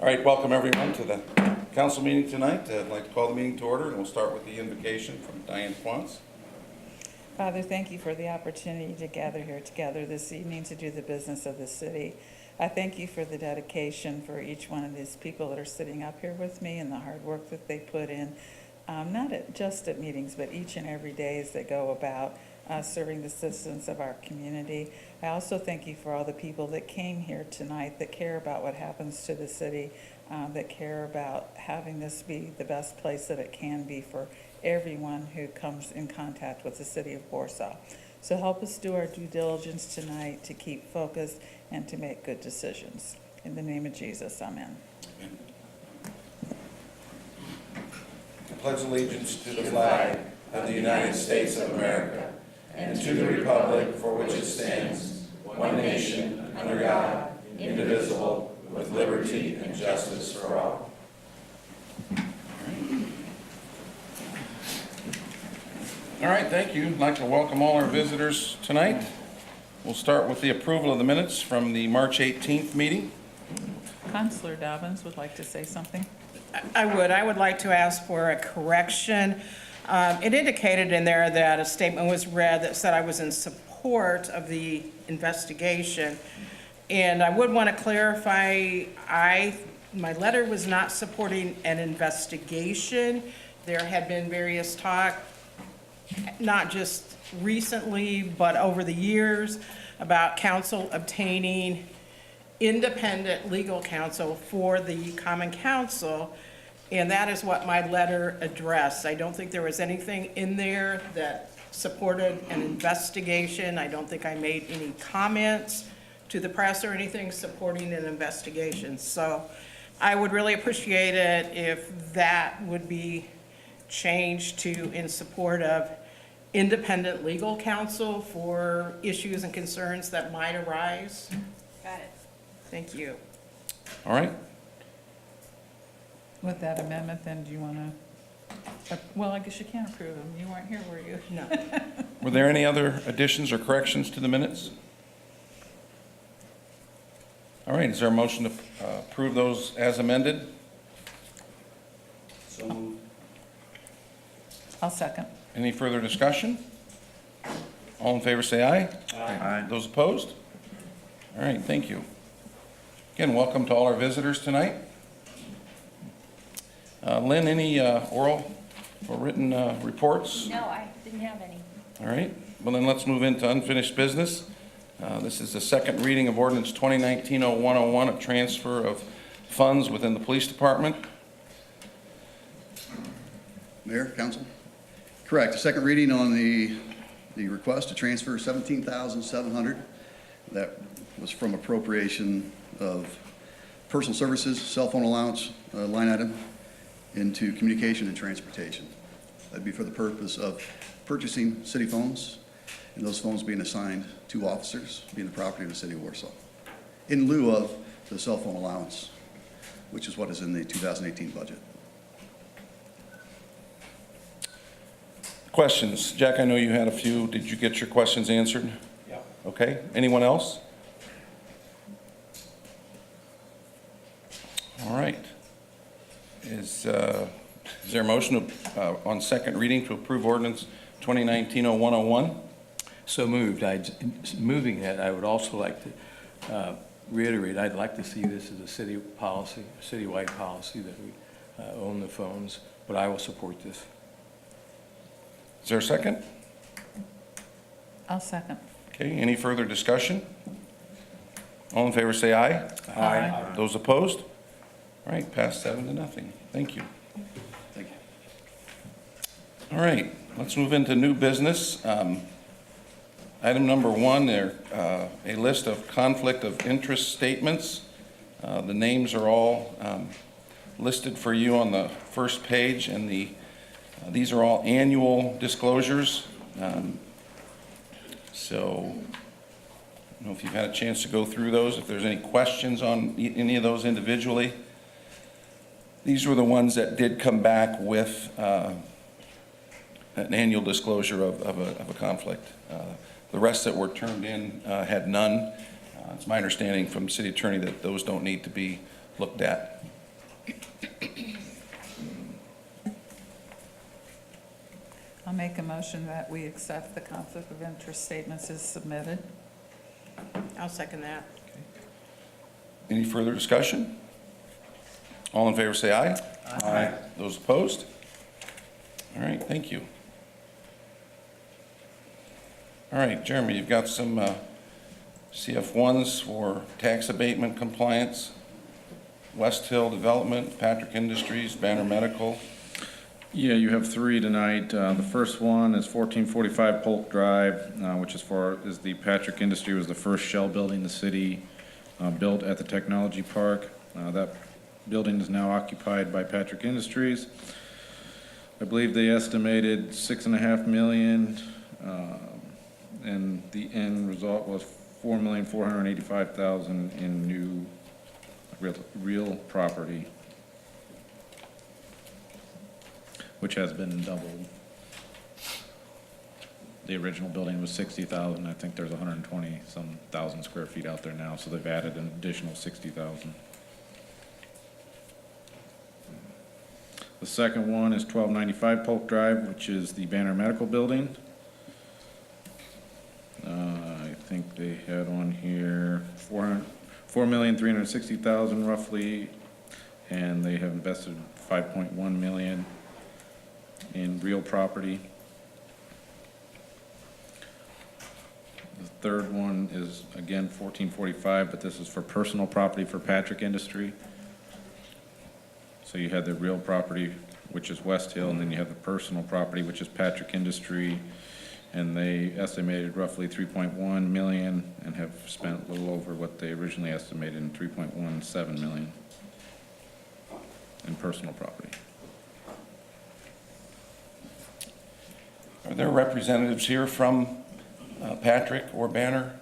All right, welcome everyone to the council meeting tonight. I'd like to call the meeting to order, and we'll start with the invocation from Diane Quantz. Father, thank you for the opportunity to gather here together this evening to do the business of the city. I thank you for the dedication for each one of these people that are sitting up here with me and the hard work that they put in, just at meetings, but each and every day as they go about serving the citizens of our community. I also thank you for all the people that came here tonight that care about what happens to the city, that care about having this be the best place that it can be for everyone who comes in contact with the city of Warsaw. So help us do our due diligence tonight to keep focused and to make good decisions. In the name of Jesus, amen. I pledge allegiance to the flag of the United States of America and to the republic for which it stands, one nation, under God, indivisible, with liberty and justice for all. All right, thank you. I'd like to welcome all our visitors tonight. We'll start with the approval of the minutes from the March 18th meeting. Councilor Dobbins would like to say something. I would like to ask for a correction. It indicated in there that a statement was read that said I was in support of the investigation. And I would want to clarify, my letter was not supporting an investigation. There had been various talk, not just recently, but over the years, about council obtaining independent legal counsel for the common council, and that is what my letter addressed. I don't think there was anything in there that supported an investigation. I don't think I made any comments to the press or anything supporting an investigation. So I would really appreciate it if that would be changed to in support of independent legal counsel for issues and concerns that might arise. Got it. Thank you. All right. With that amendment, then, do you want to, well, I guess you can't approve them. You weren't here, were you? No. Were there any other additions or corrections to the minutes? All right, is there a motion to approve those as amended? So moved. I'll second. Any further discussion? All in favor say aye. Aye. Those opposed? All right, thank you. Again, welcome to all our visitors tonight. Lynn, any oral or written reports? No, I didn't have any. All right, well then let's move into unfinished business. This is the second reading of ordinance 2019-0101, a transfer of funds within the police department. Mayor, council? Correct. Second reading on the request to transfer $17,700. That was from appropriation of personal services, cell phone allowance line item into communication and transportation. That'd be for the purpose of purchasing city phones and those phones being assigned to officers, being the property of the city of Warsaw, in lieu of the cell phone allowance, which is what is in the 2018 budget. Questions? Jack, I know you had a few. Did you get your questions answered? Yeah. Okay, anyone else? All right. Is there a motion on second reading to approve ordinance 2019-0101? So moved. Moving that, I would also like to reiterate, I'd like to see this as a city policy, citywide policy that we own the phones, but I will support this. Is there a second? I'll second. Okay, any further discussion? All in favor say aye. Aye. Those opposed? All right, passed 7-0. Thank you. Thank you. All right, let's move into new business. Item number 1, a list of conflict of interest statements. The names are all listed for you on the first page, and these are all annual disclosures. So I don't know if you've had a chance to go through those, if there's any questions on any of those individually. These were the ones that did come back with an annual disclosure of a conflict. The rest that were turned in had none. It's my understanding from city attorney that those don't need to be looked at. I'll make a motion that we accept the conflict of interest statements as submitted. I'll second that. Any further discussion? All in favor, say aye. Aye. Those opposed? All right, thank you. All right, Jeremy, you've got some CF1s for tax abatement compliance, West Hill Development, Patrick Industries, Banner Medical. Yeah, you have three tonight. The first one is 1445 Polk Drive, which is the Patrick Industry was the first shell building the city built at the Technology Park. That building is now occupied by Patrick Industries. I believe they estimated $6.5 million, and the end result was $4,485,000 in new real property, which has been doubled. The original building was 60,000. I think there's 120-some thousand square feet out there now, so they've added an additional 60,000. The second one is 1295 Polk Drive, which is the Banner Medical Building. I think they had on here $4,360,000 roughly, and they have invested $5.1 million in real property. The third one is, again, 1445, but this is for personal property for Patrick Industry. So you had the real property, which is West Hill, and then you have the personal property, which is Patrick Industry, and they estimated roughly 3.1 million and have spent a little over what they originally estimated in 3.17 million in personal property. Are there representatives here from Patrick or Banner?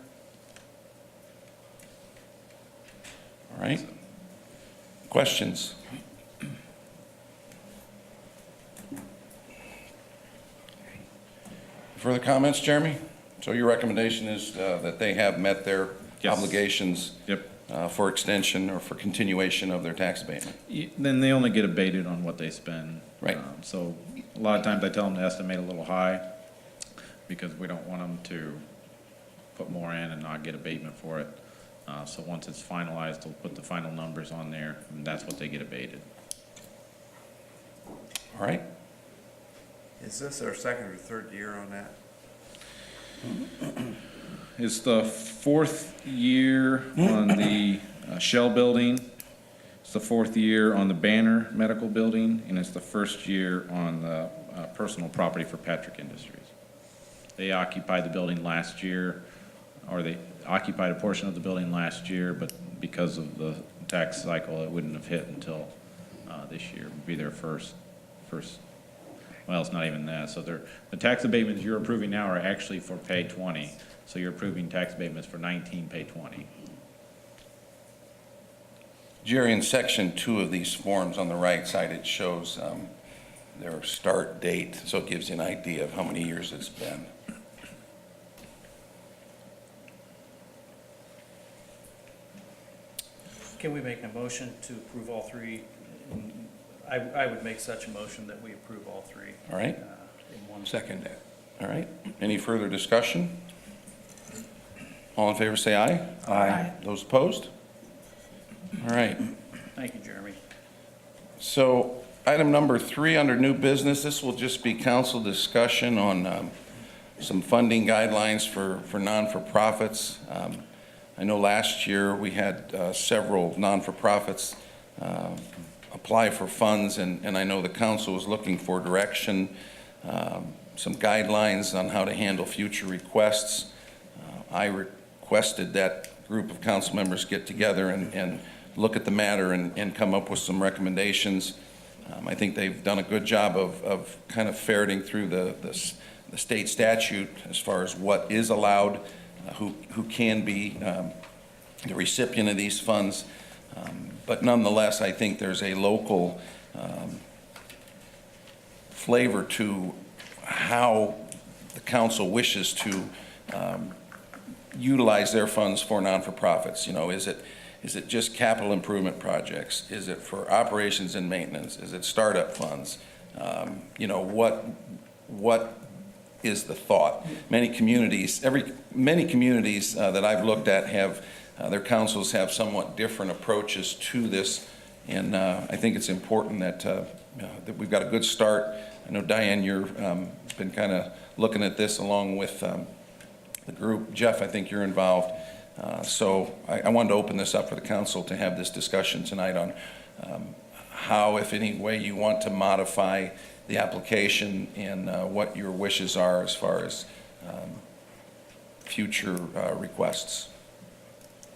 All right. Questions? Further comments, Jeremy? So your recommendation is that they have met their Yes. obligations Yep. for extension or for continuation of their tax abatement? Then they only get abated on what they spend. Right. So a lot of times I tell them to estimate a little high because we don't want them to put more in and not get abatement for it. So once it's finalized, they'll put the final numbers on there, and that's what they get abated. All right. Is this our second or third year on that? It's the fourth year on the Shell building. It's the fourth year on the Banner Medical Building, and it's the first year on the personal property for Patrick Industries. They occupied the building last year, or they occupied a portion of the building last year, but because of the tax cycle, it wouldn't have hit until this year. It would be their first. Well, it's not even that. So the tax abatements you're approving now are actually for pay 20. So you're approving tax abatements for 19, pay 20. Jerry, in section 2 of these forms on the right side, it shows their start date, so it gives you an idea of how many years it's been. Can we make a motion to approve all three? I would make such a motion that we approve all three. All right? In one. Second that. All right. Any further discussion? All in favor, say aye. Aye. Those opposed? All right. Thank you, Jeremy. So item number 3 under new business, this will just be council discussion on some funding guidelines for non-for-profits. I know last year we had several non-for-profits apply for funds, and I know the council was looking for direction, some guidelines on how to handle future requests. I requested that group of council members get together and look at the matter and come up with some recommendations. I think they've done a good job of kind of ferreting through the state statute as far as what is allowed, who can be the recipient of these funds. But nonetheless, I think there's a local flavor to how the council wishes to utilize their funds for non-for-profits. You know, is Is it just capital improvement projects? Is it for operations and maintenance? Is it startup funds? You know, what is the thought? Many communities that I've looked at have, their councils have somewhat different approaches to this, and I think it's important that we've got a good start. I know, Diane, you've been kind of looking at this along with the group. Jeff, I think you're involved. So I wanted to open this up for the council to have this discussion tonight on how, if any way, you want to modify the application and what your wishes are as far as future requests.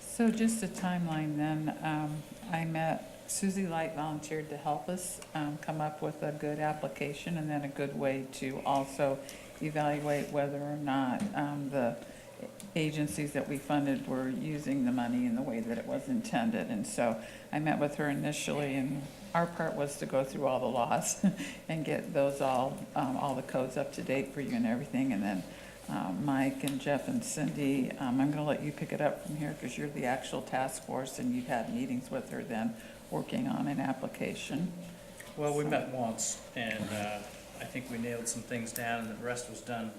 So just a timeline then, Susie Light volunteered to help us come up with a good application and then a good way to also evaluate whether or not the agencies that we funded were using the money in the way that it was intended. And so I met with her initially, and our part was to go through all the laws and get those all the codes up to date for you and everything. And then Mike and Jeff and Cindy, I'm going to let you pick it up from here because you're the actual task force and you've had meetings with her then working on an application. Well, we met once, and I think we nailed some things down, and the rest was done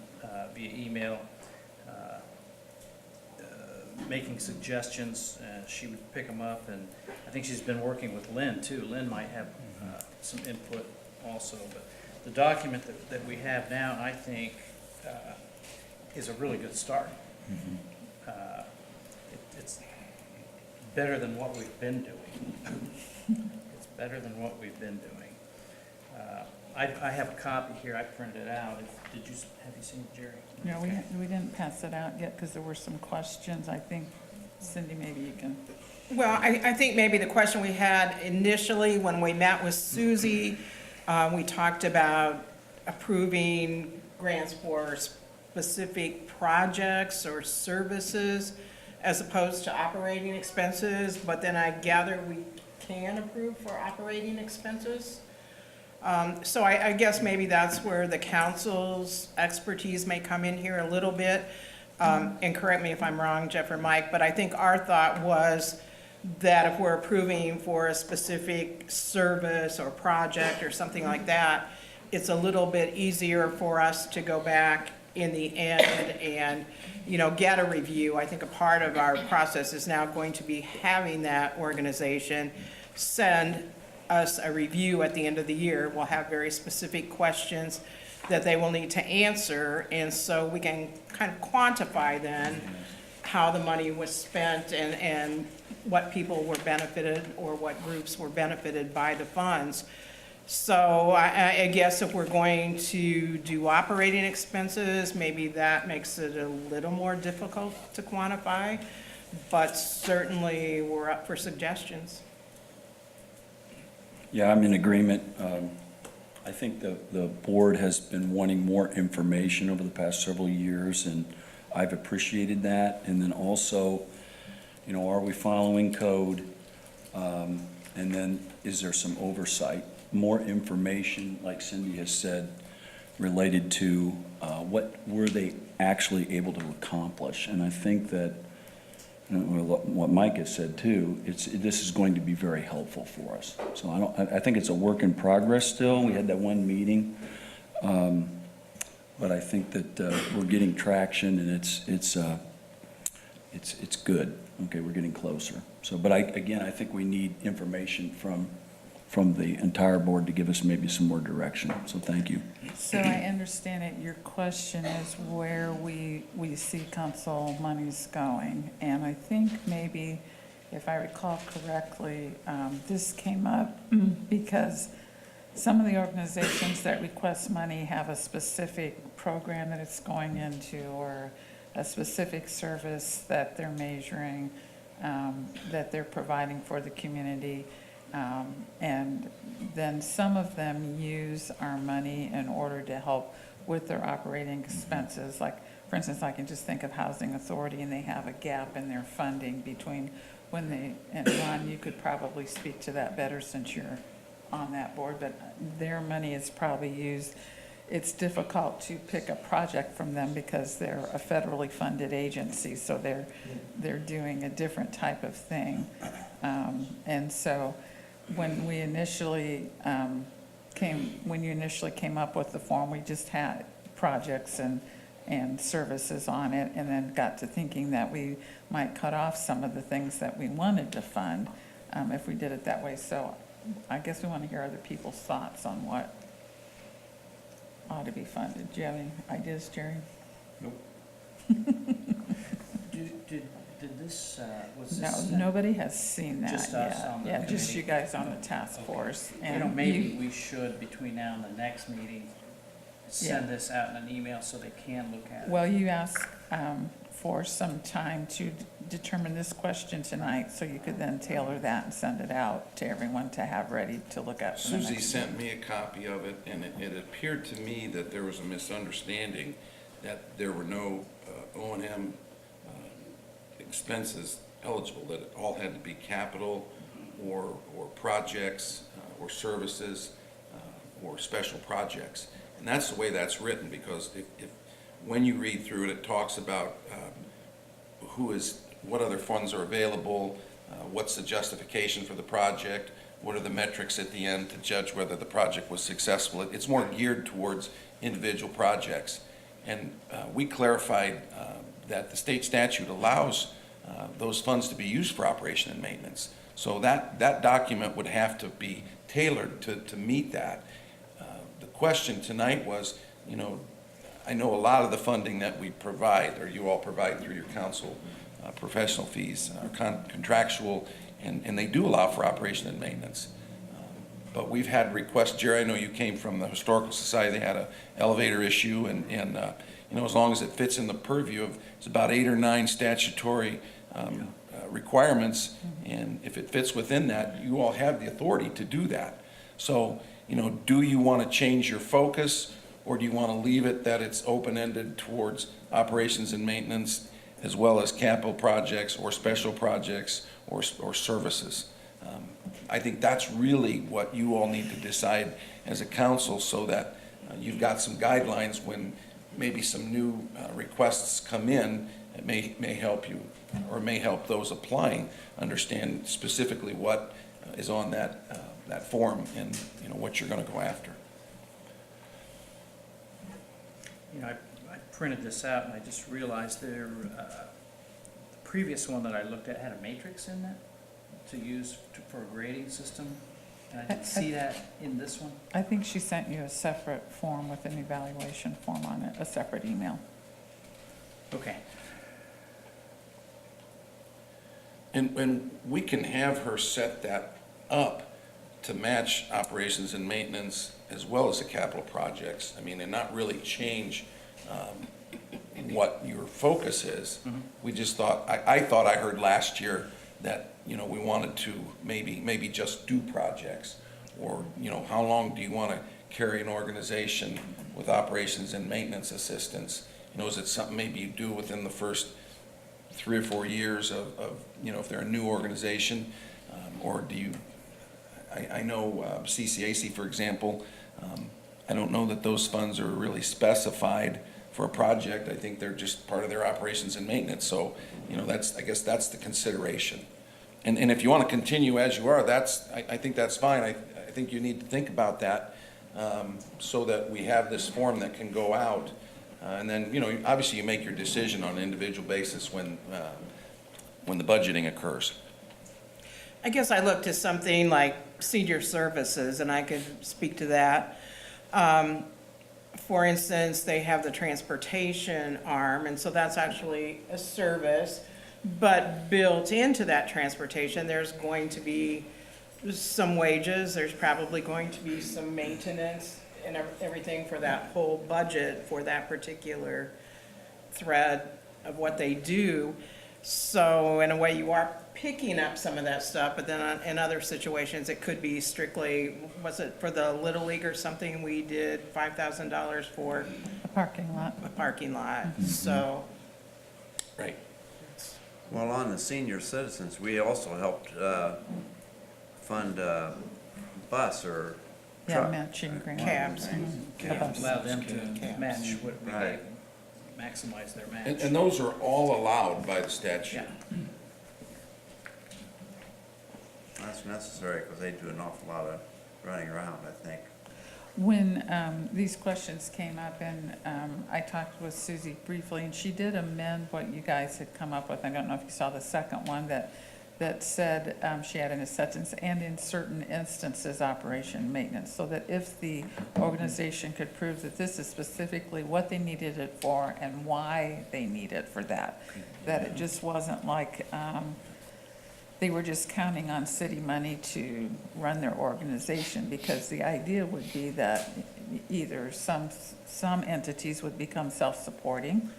via email, making suggestions. She would pick them up, and I think she's been working with Lynn, too. Lynn might have some input also, but the document that we have now, I think, is a really good start. It's better than what we've been doing. It's better than what we've been doing. I have a copy here, I printed it out. Have you seen it, Jerry? No, we didn't pass it out yet because there were some questions. I think, Cindy, maybe you can. Well, I think maybe the question we had initially when we met with Susie, we talked about approving grants for specific projects or services as opposed to operating expenses, but then I gather we can approve for operating expenses. So I guess maybe that's where the council's expertise may come in here a little bit. And correct me if I'm wrong, Jeff or Mike, but I think our thought was that if we're approving for a specific service or project or something like that, it's a little bit easier for us to go back in the end and, you know, get a review. I think a part of our process is now going to be having that organization send us a review at the end of the year. We'll have very specific questions that they will need to answer, and so we can kind of quantify then how the money was spent and what people were benefited or what groups were benefited by the funds. So I guess if we're going to do operating expenses, maybe that makes it a little more difficult to quantify, but certainly we're up for suggestions. Yeah, I'm in agreement. I think the board has been wanting more information over the past several years, and I've appreciated that. And then also, you know, are we following code? And then is there some oversight? More information, like Cindy has said, related to what were they actually able to accomplish. And I think that, you know, what Mike has said too, this is going to be very helpful for us. So I think it's a work in progress still. We had that one meeting, but I think that we're getting traction, and it's good. Okay, we're getting closer. So, but again, I think we need information from the entire board to give us maybe some more direction. So thank you. So I understand it, your question is where we see council monies going. And I think maybe, if I recall correctly, this came up because some of the organizations that request money have a specific program that it's going into or a specific service that they're measuring, that they're providing for the community. And then some of them use our money in order to help with their operating expenses. Like, for instance, I can just think of Housing Authority, and they have a gap in their funding between when they, and Ron, you could probably speak to that better since you're on that board, but their money is probably used it's difficult to pick a project from them because they're a federally funded agency, so they're doing a different type of thing. And so when we initially when you initially came up with the form, we just had projects and services on it, and then got to thinking that we might cut off some of the things that we wanted to fund if we did it that way. So I guess we want to hear other people's thoughts on what ought to be funded. Do you have any ideas, Jerry? Did this, was No, this? nobody has seen that Just us yet. on the Yeah, just committee? you guys on the task force. You know, And maybe we should, between now and the next meeting, send this out in an email so they can look at it. Well, you asked for some time to determine this question tonight, so you could then tailor that and send it out to everyone to have ready to look at for the Susie next sent meeting. me a copy of it, and it appeared to me that there was a misunderstanding that there were no O&M expenses eligible, that it all had to be capital or projects or services or special projects. And that's the way that's written, because when you read through it, it talks about what other funds are available, what's the justification for the project, what are the metrics at the end to judge whether the project was successful. It's more geared towards individual projects. And we clarified that the state statute allows those funds to be used for operation and maintenance. So that document would have to be tailored to meet that. The question tonight was, I know a lot of the funding that we provide, or you all provide through your council professional fees, are contractual, and they do allow for operation and maintenance. But we've had requests, Jerry, I know you came from the Historical Society, they had an elevator issue, and as long as it fits in the purview of, it's about 8 or 9 statutory requirements, and if it fits within that, you all have the authority to do that. So, do you want to change your focus, or do you want to leave it that it's open-ended towards operations and maintenance, as well as capital projects or special projects or services? I think that's really what you all need to decide as a council, so that you've got some guidelines when maybe some new requests come in. It may help you, or may help those applying understand specifically what is on that form, and what you're going to go after. I printed this out and I just realized the previous one that I looked at had a matrix in it to use for a grading system. And I didn't see that in this one. I think she sent you a separate form with an evaluation form on it, a separate email. Okay. And we can have her set that up to match operations and maintenance as well as the capital projects. I mean, and not really change what your focus is. We just thought, I thought I heard last year that, we wanted to maybe just do projects. Or, how long do you want to carry an organization with operations and maintenance assistance? Is it something maybe you do within the first 3 or 4 years of if they're a new organization? Or do you, I know CCAC, for example, I don't know that those funds are really specified for a project. I think they're just part of their operations and maintenance. So, I guess that's the consideration. And if you want to continue as you are, I think that's fine. I think you need to think about that, so that we have this form that can go out. And then, obviously you make your decision on an individual basis when the budgeting occurs. I guess I looked at something like senior services, and I could speak to that. For instance, they have the transportation arm, and so that's actually a service. But built into that transportation, there's going to be some wages, there's probably going to be some maintenance and everything for that whole budget for that particular thread of what they do. So in a way, you are picking up some of that stuff, but then in other situations, it could be strictly, was it for the Little League or something, we did $5,000 for A parking lot. a parking lot, so. Right. Well, on the senior citizens, we also helped fund a bus or Yeah, matching grant. Cabs. Cabs. Allow them to Cabs. match what we Right. gave them, maximize their match. And those are all allowed by the statute. Yeah. That's necessary, because they do an awful lot of running around, I think. When these questions came up, and I talked with Susie briefly, and she did amend what you guys had come up with. I don't know if you saw the second one that said she had in a sentence, and in certain instances, operation maintenance, so that if the organization could prove that this is specifically what they needed it for and why they need it for that it just wasn't like they were just counting on city money to run their organization, because the idea would be that either some entities would become self-supporting,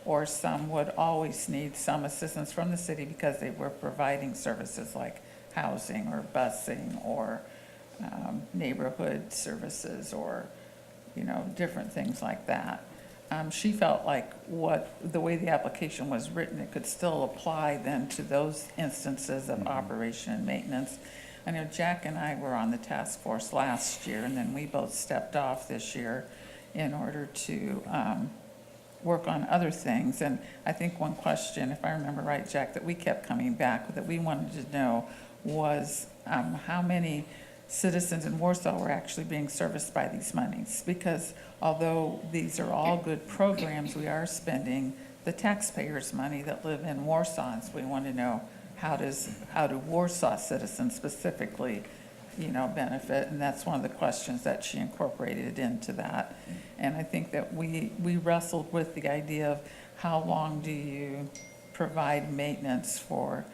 or some would always need some assistance from the city because they were providing services like housing or busing or neighborhood services or, different things like that. She felt like the way the application was written, it could still apply then to those instances of operation and maintenance. I know Jack and I were on the task force last year, and then we both stepped off this year in order to work on other things. And I think one question, if I remember right, Jack, that we kept coming back with, that we wanted to know was how many citizens in Warsaw were actually being serviced by these monies. Because although these are all good programs, we are spending the taxpayers' money that live in Warsaw. And so we want to know how do Warsaw citizens specifically benefit, and that's one of the questions that she incorporated into that. And I think that we wrestled with the idea of how long do you provide maintenance for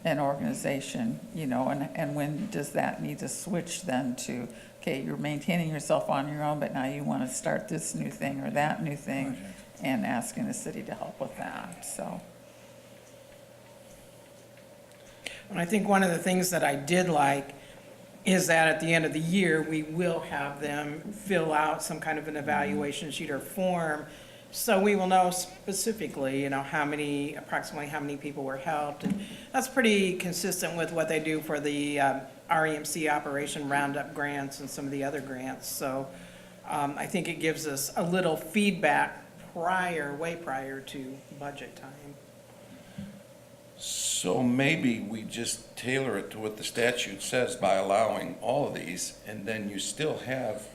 an organization, and when does that need to switch then to, okay, you're maintaining yourself on your own, but now you want to start this new thing or that new thing, and asking the city to help with that, so. And I think one of the things that I did like is that at the end of the year, we will have them fill out some kind of an evaluation sheet or form. So we will know specifically, approximately how many people were helped. And that's pretty consistent with what they do for the REMC Operation Roundup grants and some of the other grants. So I think it gives us a little feedback way prior to budget time. So maybe we just tailor it to what the statute says by allowing all of these, and then you still have,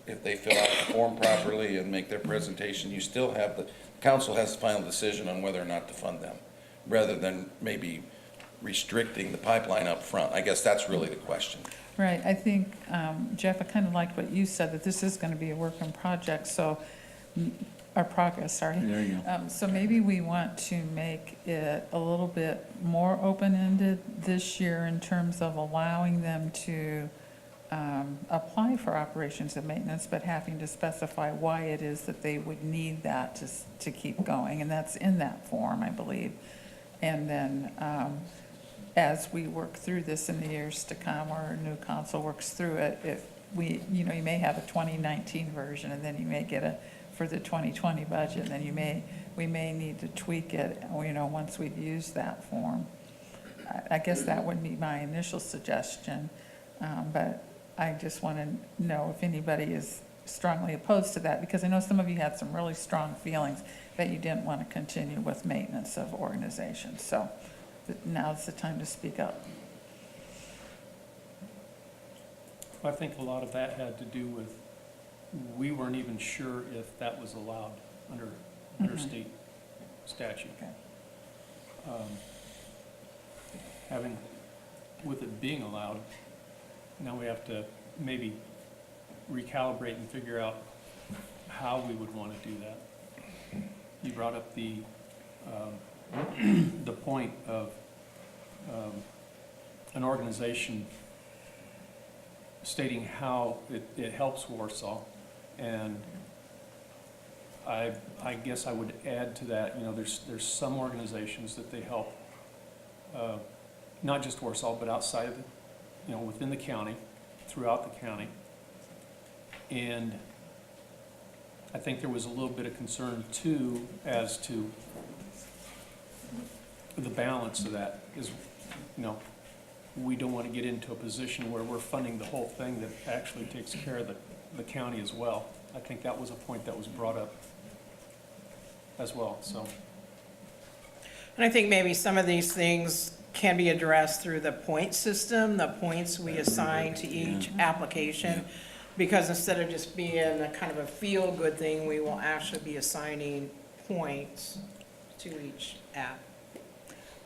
if they fill out the form properly and make their presentation, you still have the council has the final decision on whether or not to fund them, rather than maybe restricting the pipeline up front. I guess that's really the question. Right, I think, Jeff, I kind of liked what you said, that this is going to be a work in project, so, or progress, sorry. There you go. So maybe we want to make it a little bit more open-ended this year in terms of allowing them to apply for operations and maintenance, but having to specify why it is that they would need that to keep going, and that's in that form, I believe. And then, as we work through this in the years to come, or our new council works through it, you may have a 2019 version, and then you may get for the 2020 budget, and then we may need to tweak it, once we've used that form. I guess that would be my initial suggestion, but I just want to know if anybody is strongly opposed to that, because I know some of you had some really strong feelings that you didn't want to continue with maintenance of organizations. So now's the time to speak up. I think a lot of that had to do with, we weren't even sure if that was allowed under state statute. Okay. With it being allowed, now we have to maybe recalibrate and figure out how we would want to do that. You brought up the point of an organization stating how it helps Warsaw, and I guess I would add to that, there's some organizations that they help, not just Warsaw, but outside of it, within the county, throughout the county. And I think there was a little bit of concern too as to the balance of that is, we don't want to get into a position where we're funding the whole thing that actually takes care of the county as well. I think that was a point that was brought up as well, so. And I think maybe some of these things can be addressed through the point system, the points we assign to each application. Because instead of just being a kind of a feel-good thing, we will actually be assigning points to each app.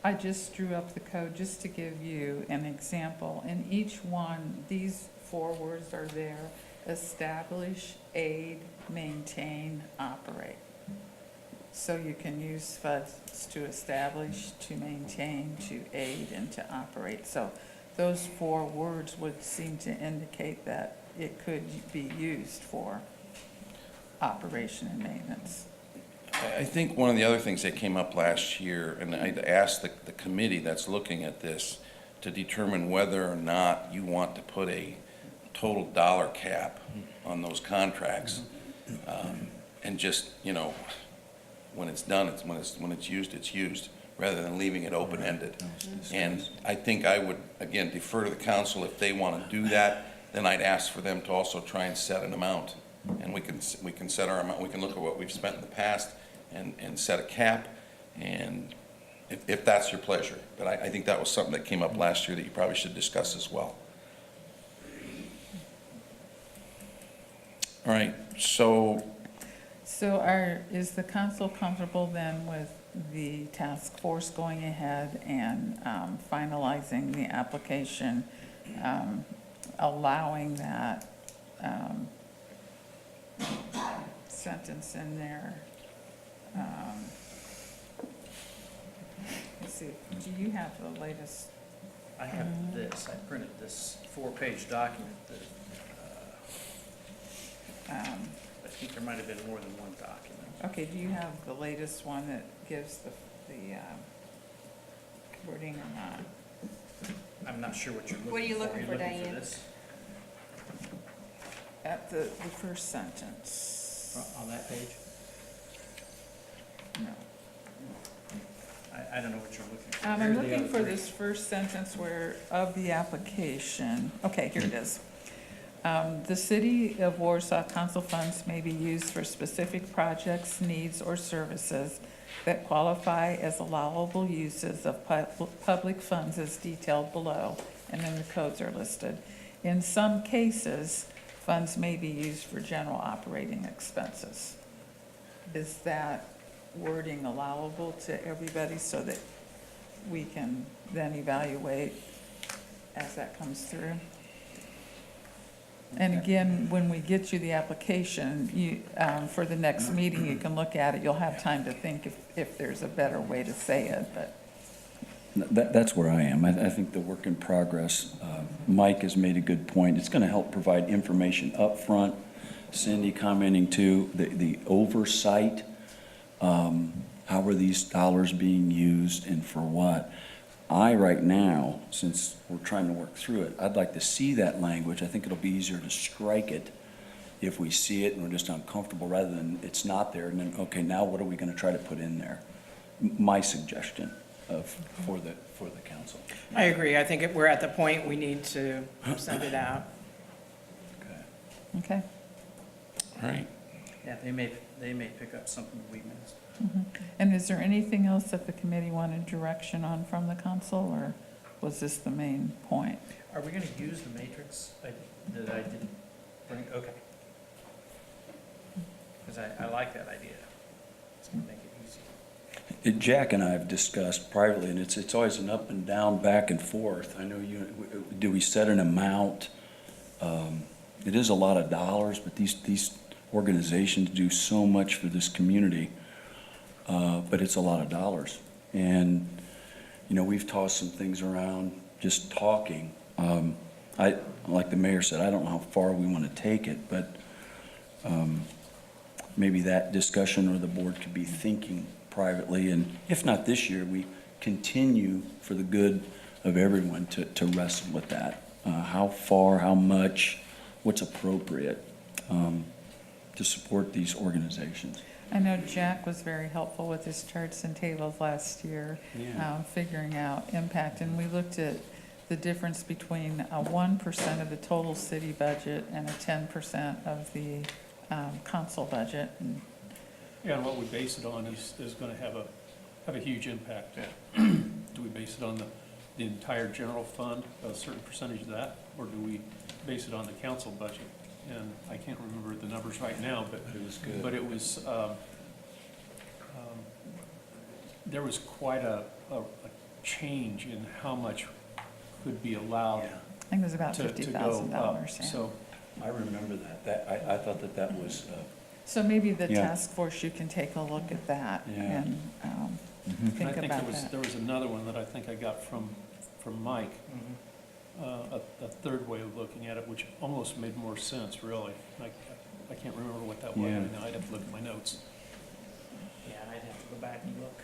I just drew up the code just to give you an example. In each one, these 4 words are there: establish, aid, maintain, operate. So you can use funds to establish, to maintain, to aid, and to operate. So those 4 words would seem to indicate that it could be used for operation and maintenance. I think one of the other things that came up last year, and I'd asked the committee that's looking at this to determine whether or not you want to put a total dollar cap on those contracts. And just, when it's done, when it's used, rather than leaving it open-ended. And I think I would, again, defer to the council. If they want to do that, then I'd ask for them to also try and set an amount. And we can set our amount, we can look at what we've spent in the past and set a cap, and if that's your pleasure. But I think that was something that came up last year that you probably should discuss as well. All right, so Is the council comfortable then with the task force going ahead and finalizing the application, allowing that sentence in there? Let's see, do you have the latest? I have this, I printed this 4-page document that, I think there might have been more than one document. Okay, do you have the latest one that gives the wording or not? I'm not sure what you're looking for. What are you looking for, Are Diane? you looking for this? At the first sentence. On that page? No. I don't know what you're looking for. I'm Here are the looking other for three. this first sentence where, of the application, okay, here it is. The City of Warsaw council funds may be used for specific projects, needs, or services that qualify as allowable uses of public funds as detailed below, and then the codes are listed. In some cases, funds may be used for general operating expenses. Is that wording allowable to everybody so that we can then evaluate as that comes through? And again, when we get you the application, you, for the next meeting, you can look at it. You'll have time to think if there's a better way to say it, but. That's where I am. I think the work in progress, Mike has made a good point. It's going to help provide information up front. Cindy commenting too, the oversight, how are these dollars being used and for what? Right now, since we're trying to work through it, I'd like to see that language. I think it'll be easier to strike it if we see it and we're just uncomfortable rather than it's not there and then, okay, now what are we going to try to put in there? My suggestion for the council. I agree. I think we're at the point we need to send it out. Okay. all right. Yeah, they may pick up something we missed. And is there anything else that the committee wanted direction on from the council, or was this the main point? Are we gonna use the matrix that I didn't bring? Okay. Because I like that idea. It's gonna make it easy. Jack and I have discussed privately, and it's always an up and down, back and forth. I know do we set an amount? It is a lot of dollars, but these organizations do so much for this community. But it's a lot of dollars. And, we've tossed some things around just talking. Like the mayor said, I don't know how far we want to take it, but maybe that discussion or the board could be thinking privately. And if not this year, we continue for the good of everyone to wrestle with that. How far, how much, what's appropriate to support these organizations. I know Jack was very helpful with his charts and tables last year, figuring out impact. And we looked at the difference between a 1% of the total city budget and a 10% of the council budget. And Yeah, and what we base it on is gonna have a huge impact. Do we base it on the entire general fund, a certain percentage of that, or do we base it on the council budget? And I can't remember the numbers right now, but It was good. But it was, there was quite a change in how much could be allowed I think it was about to go up. $50,000, yeah. So, I remember that. I thought that was, So maybe the Yeah. task force, you can take a look at that Yeah. and and I think think there about was, that. there was another one that I think I got from Mike, a third way of looking at it, which almost made more sense, really. I can't remember what that was Yeah. right now, I'd have to look at my notes. Yeah, I'd have to go back and look.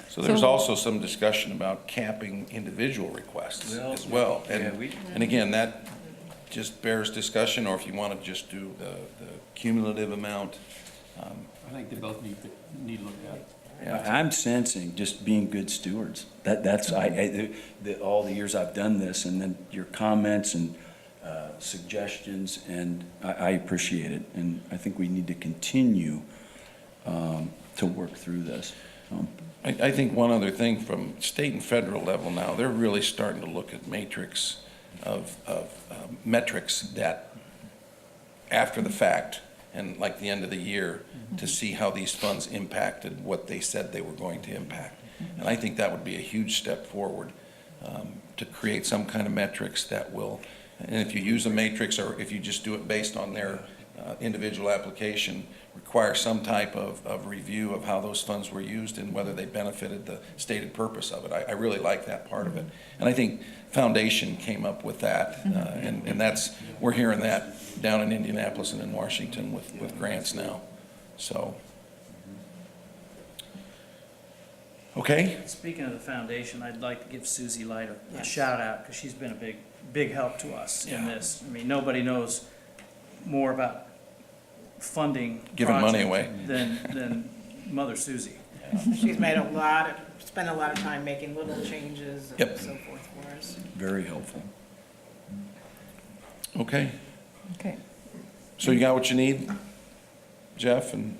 So there's So- also some discussion about capping individual requests as well. Yeah, we- And again, that just bears discussion, or if you want to just do the cumulative amount. I think they both need to look at it. Yeah. I'm sensing just being good stewards. That's, all the years I've done this, and then your comments and suggestions, and I appreciate it. And I think we need to continue to work through this. I think one other thing from state and federal level now, they're really starting to look at matrix of metrics that after the fact and like the end of the year to see how these funds impacted what they said they were going to impact. And I think that would be a huge step forward to create some kind of metrics that will, and if you use a matrix or if you just do it based on their individual application, require some type of review of how those funds were used and whether they benefited the stated purpose of it. I really like that part of it. And I think Foundation came up with that, and that's, we're hearing that down in Indianapolis and in Washington with grants now, so. Okay, Speaking of the foundation, I'd like to give Susie Light a shout out, because she's been a big help to us in Yeah. this. I mean, nobody knows more about funding Giving money project away. than Mother Susie. She's made spent a lot of time making little changes and Yep. so forth for us. Very helpful. okay. Okay. So you got what you need, Jeff and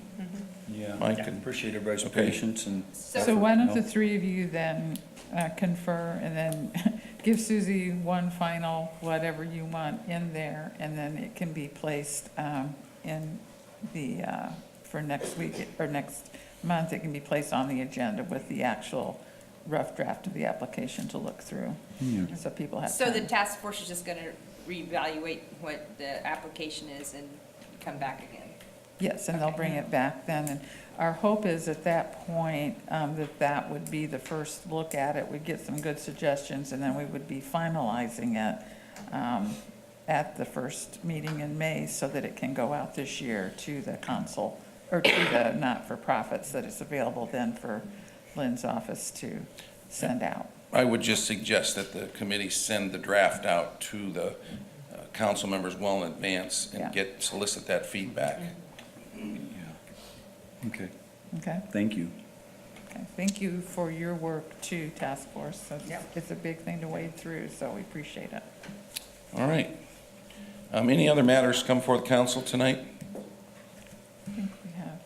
Yeah. Mike? And Appreciate everybody's Okay. patience and. So why don't the three of you then confer and then give Susie one final, whatever you want in there, and then it can be placed in the, for next week or next month, it can be placed on the agenda with the actual rough draft of the application to look through. Yeah. So people have So the time. task force is just gonna reevaluate what the application is and come back again? Yes, and they'll bring it back then. And our hope is at that point, that would be the first look at it. We'd get some good suggestions, and then we would be finalizing it at the first meeting in May so that it can go out this year to the council, or to the not-for-profits, that it's available then for Lynn's office to send out. I would just suggest that the committee send the draft out to the council members well in advance Yeah. and solicit that feedback. Okay, Okay? thank you. Okay. Thank you for your work too, task force. It's- Yep. It's a big thing to wade through, so we appreciate it. All right. Any other matters come before the council tonight? I think we have.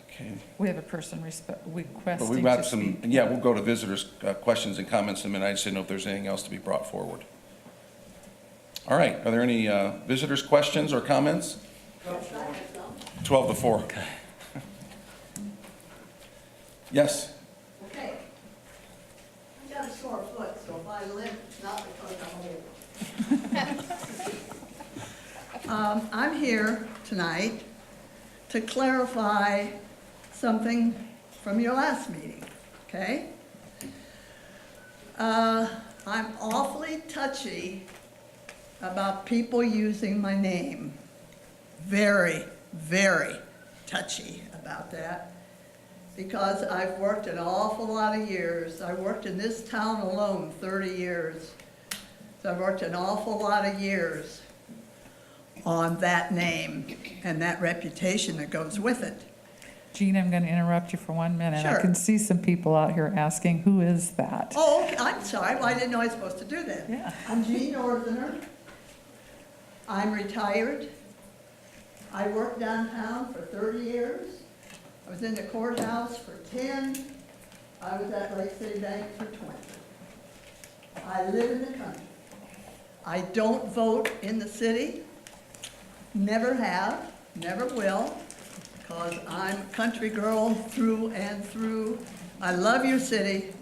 Okay. We have a person But requesting we've to got some, speak. yeah, we'll go to visitors' questions and comments in a minute. I just didn't know if there's anything else to be brought forward. All right, are there any visitors' questions or comments? 12 to 4. Yes? Okay. I got a sore foot, so if I limp, it's not because I'm old. I'm here tonight to clarify something from your last meeting, okay? I'm awfully touchy about people using my name. Very, very touchy about that. Because I've worked an awful lot of years. I worked in this town alone 30 years. So I've worked an awful lot of years on that name and that reputation that goes with it. Jean, I'm going to interrupt you for 1 minute. I Sure. can see some people out here asking, who is that? Oh, okay, I'm sorry, well, I didn't know I was supposed to do that. Yeah. I'm Jean Orthoner. I'm retired. I worked downtown for 30 years. I was in the courthouse for 10. I was at Lake City Bank for 20. I live in the country. I don't vote in the city, never have, never will, because I'm a country girl through and through. I love your city,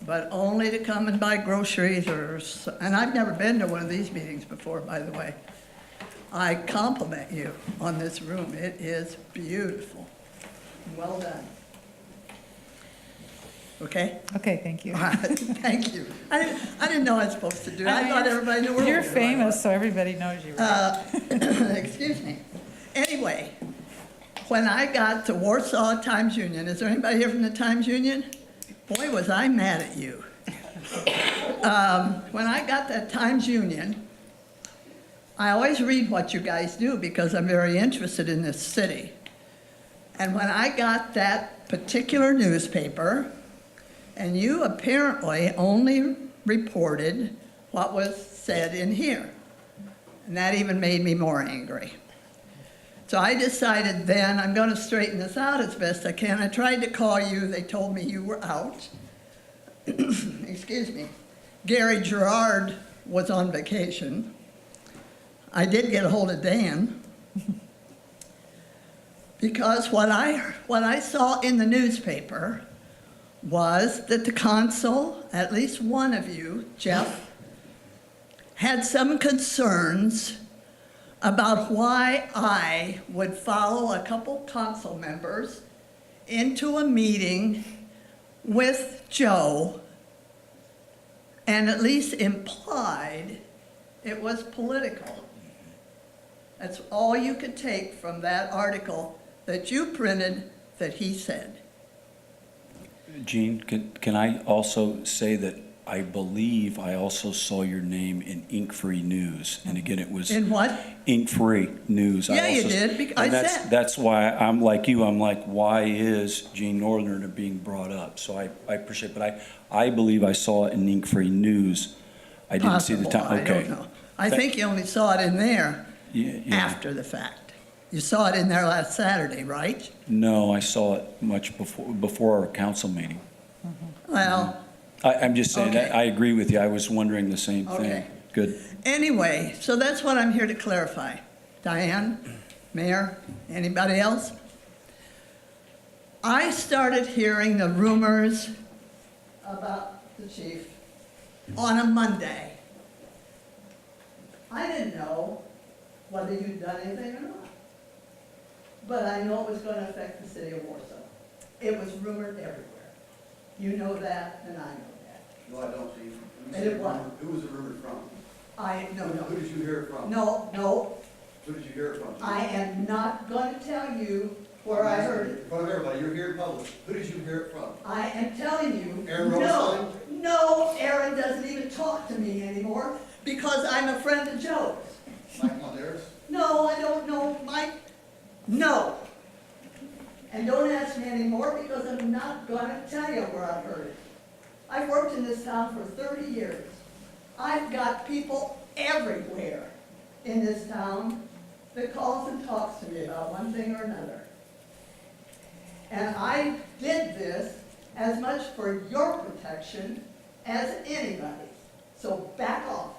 but only to come and buy groceries and I've never been to one of these meetings before, by the way. I compliment you on this room. It is beautiful. Well done. Okay? Okay, thank you. Thank you. I didn't know I was supposed to do that. I thought everybody in the world. You're knew I famous, was. so everybody knows you, right? Excuse me. Anyway, when I got to Warsaw Times Union, is there anybody here from the Times Union? Boy, was I mad at you. When I got that Times Union, I always read what you guys do because I'm very interested in this city. And when I got that particular newspaper, and you apparently only reported what was said in here. And that even made me more angry. So I decided then I'm going to straighten this out as best I can. I tried to call you. They told me you were out. Excuse me. Gary Gerard was on vacation. I did get a hold of Dan. Because what I saw in the newspaper was that the consul, at least one of you, Jeff, had some concerns about why I would follow a couple council members into a meeting with Joe and at least implied it was political. That's all you could take from that article that you printed that he said. Jean, can I also say that I believe I also saw your name in Ink Free News, and again, it was In what? Ink Free News. Yeah, you did, I and said. that's why I'm like you, I'm like, why is Jean Northerner being brought up? So I appreciate, but I believe I saw it in Ink Free News. I didn't see the Possible, time, I okay. don't know. I think you only saw it in there Yeah. after the fact. You saw it in there last Saturday, right? No, I saw it much before our council meeting. Well, I'm just saying, Okay. I agree with you, I was wondering the same thing. Okay. Good. anyway, so that's what I'm here to clarify. Diane, Mayor, anybody else? I started hearing the rumors about the chief on a Monday. I didn't know whether you'd done anything or not. But I know it was going to affect the city of Warsaw. It was rumored everywhere. You know that, and I know that. No, I don't, Chief. And it was. Who was it rumored from? No. Who did you hear it from? No, Who did you hear it from? Chief? I am not going to tell you where I heard it. In front of everybody, you're here in public. Who did you hear it from? I am telling you, Aaron no, Rosenstein? no, Aaron doesn't even talk to me anymore because I'm a friend of Joe's. Mike Monderis? No, I don't know Mike. No. And don't ask me anymore because I'm not going to tell you where I heard it. I've worked in this town for 30 years. I've got people everywhere in this town that calls and talks to me about one thing or another. And I did this as much for your protection as anybody's. So back off.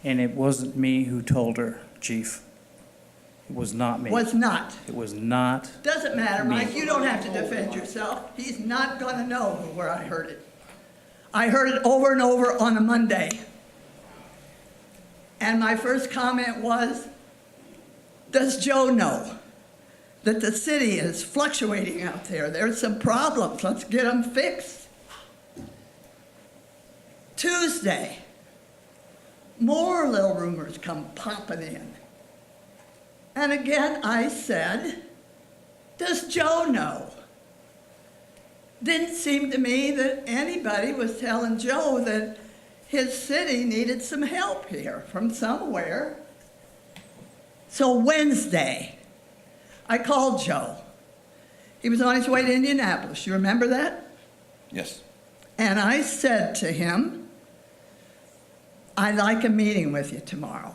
And it wasn't me who told her, Chief. It was not me. Was not. It was not. Doesn't matter, Me. Mike, you don't have to defend yourself. He's not gonna know where I heard it. I heard it over and over on a Monday. And my first comment was, does Joe know that the city is fluctuating out there? There's some problems, let's get them fixed. Tuesday, more little rumors come popping in. And again, I said, does Joe know? Didn't seem to me that anybody was telling Joe that his city needed some help here from somewhere. So Wednesday, I called Joe. He was on his way to Indianapolis. You remember that? Yes. And I said to him, I'd like a meeting with you tomorrow.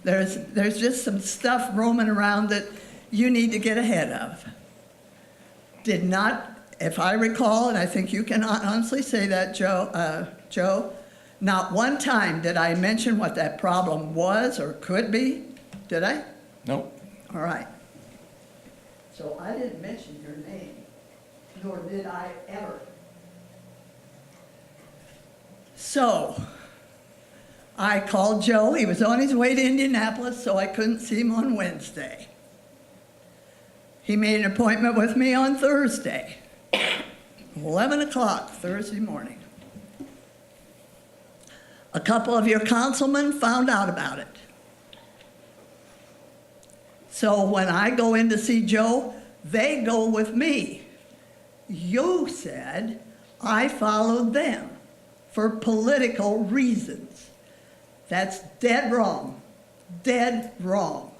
There's just some stuff roaming around that you need to get ahead of. Did not, if I recall, and I think you can honestly say that, Joe, not one time did I mention what that problem was or could be. Did I? Nope. All right. So I didn't mention your name, nor did I ever. So I called Joe. He was on his way to Indianapolis, so I couldn't see him on Wednesday. He made an appointment with me on Thursday, 11 o'clock Thursday morning. A couple of your councilmen found out about it. So when I go in to see Joe, they go with me. You said I followed them for political reasons. That's dead wrong, dead wrong.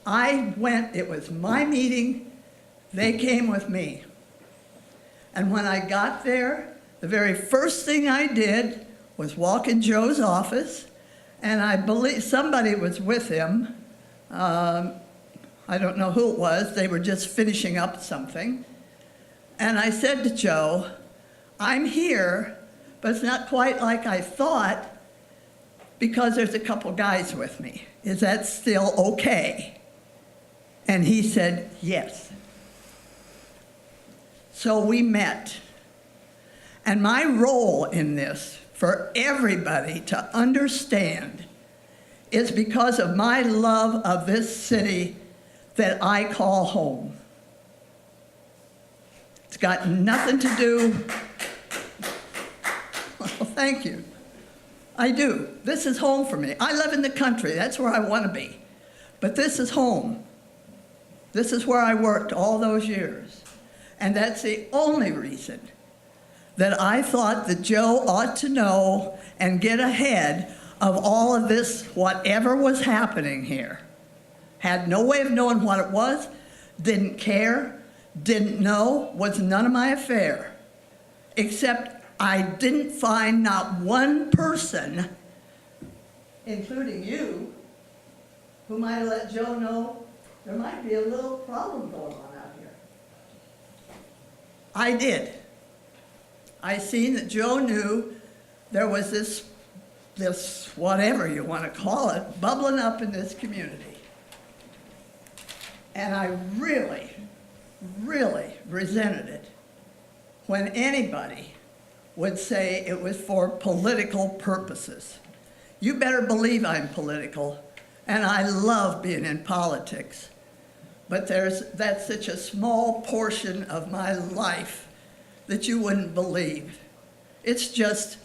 I went, it was my meeting, they came with me. And when I got there, the very first thing I did was walk in Joe's office, and I believe somebody was with him. I don't know who it was. They were just finishing up something. And I said to Joe, I'm here, but it's not quite like I thought because there's a couple guys with me. Is that still okay? And he said, yes. So we met. And my role in this, for everybody to understand, is because of my love of this city that I call home. It's got nothing to do, well, thank you. I do. This is home for me. I live in the country. That's where I want to be. But this is home. This is where I worked all those years. And that's the only reason that I thought that Joe ought to know and get ahead of all of this, whatever was happening here. Had no way of knowing what it was, didn't care, didn't know, was none of my affair. Except I didn't find not one person, including you, who might have let Joe know there might be a little problem going on out here. I did. I seen that Joe knew there was this whatever you want to call it, bubbling up in this community. And I really, really resented it when anybody would say it was for political purposes. You better believe I'm political, and I love being in politics. But that's such a small portion of my life that you wouldn't believe. It's just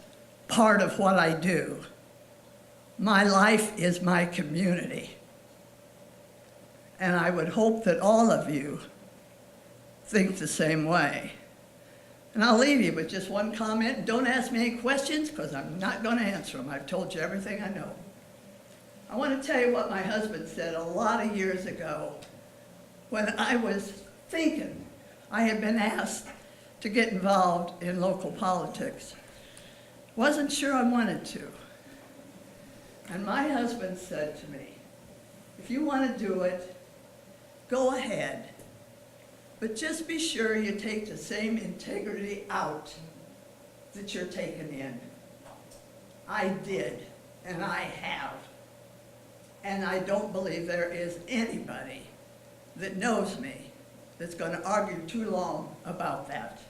part of what I do. My life is my community. And I would hope that all of you think the same way. And I'll leave you with just one comment. Don't ask me any questions because I'm not going to answer them. I've told you everything I know. I want to tell you what my husband said a lot of years ago when I was thinking I had been asked to get involved in local politics. Wasn't sure I wanted to. And my husband said to me, if you want to do it, go ahead. But just be sure you take the same integrity out that you're taking in. I did, and I have. And I don't believe there is anybody that knows me that's going to argue too long about that.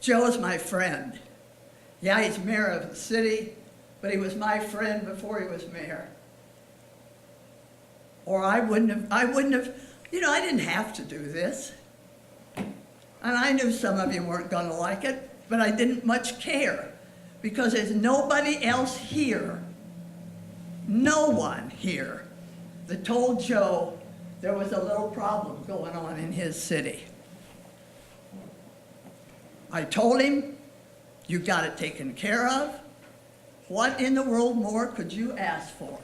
Joe is my friend. Yeah, he's mayor of the city, but he was my friend before he was mayor. Or I wouldn't have, you know, I didn't have to do this. And I knew some of you weren't going to like it, but I didn't much care because there's nobody else here, no one here, that told Joe there was a little problem going on in his city. I told him, you got it taken care of. What in the world more could you ask for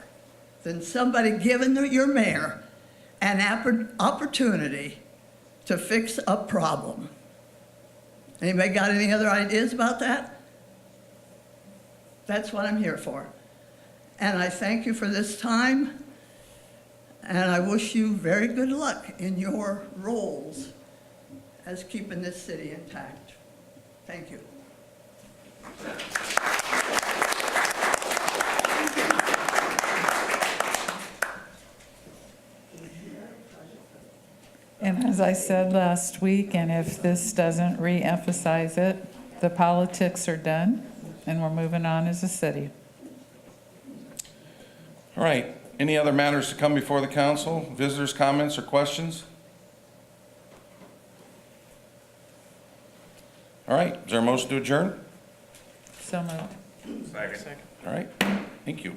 than somebody giving your mayor an opportunity to fix a problem. Anybody got any other ideas about that? That's what I'm here for. And I thank you for this time, and I wish you very good luck in your roles as keeping this city intact. Thank you. And as I said last week, and if this doesn't re-emphasize it, the politics are done, and we're moving on as a city. All right, any other matters to come before the council? Visitors' comments or questions? All right, is there a motion to adjourn? So moved. All right, thank you.